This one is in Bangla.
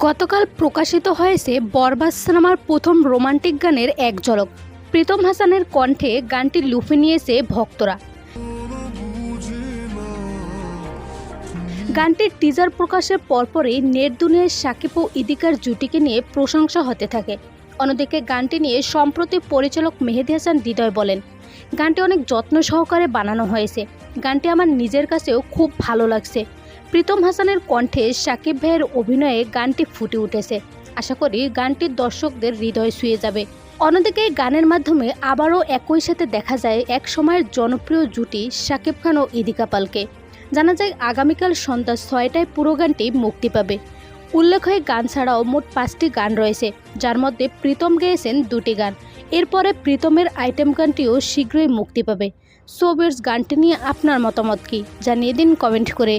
গতকাল প্রকাশিত হয়েছে বরবাদ সিনেমার প্রথম রোমান্টিক গানের এক ঝলক। প্রীতম হাসানের কণ্ঠে গানটি লুফে নিয়েছে ভক্তরা। গানটির টিজার প্রকাশের পরপরই নেট দুনিয়ায় শাকিব ও ইদিকার জুটিকে নিয়ে প্রশংসা হতে থাকে। অন্যদিকে গানটি নিয়ে সম্প্রতি পরিচালক মেহেদী হাসান হৃদয় বলেন, গানটি অনেক যত্ন সহকারে বানানো হয়েছে। গানটি আমার নিজের কাছেও খুব ভালো লাগছে। প্রীতম হাসানের কণ্ঠে শাকিব ভাইয়ের অভিনয়ে গানটি ফুটে উঠেছে। আশা করি গানটি দর্শকদের হৃদয় ছুঁয়ে যাবে। অন্যদিকে এই গানের মাধ্যমে আবারও একই সাথে দেখা যায় এক সময়ের জনপ্রিয় জুটি শাকিব খান ও ইদিকা পালকে। জানা যায় আগামীকাল সন্ধ্যা ৬টায় পুরো গানটি মুক্তি পাবে। উল্লেখ হয় গান ছাড়াও মোট ৫টি গান রয়েছে, যার মধ্যে প্রীতম গেয়েছেন ২টি গান। এরপরে প্রীতমের আইটেম গানটিও শীঘ্রই মুক্তি পাবে। সো ভিউয়ার্স, গানটি নিয়ে আপনার মতামত কি জানিয়ে দিন কমেন্ট করে।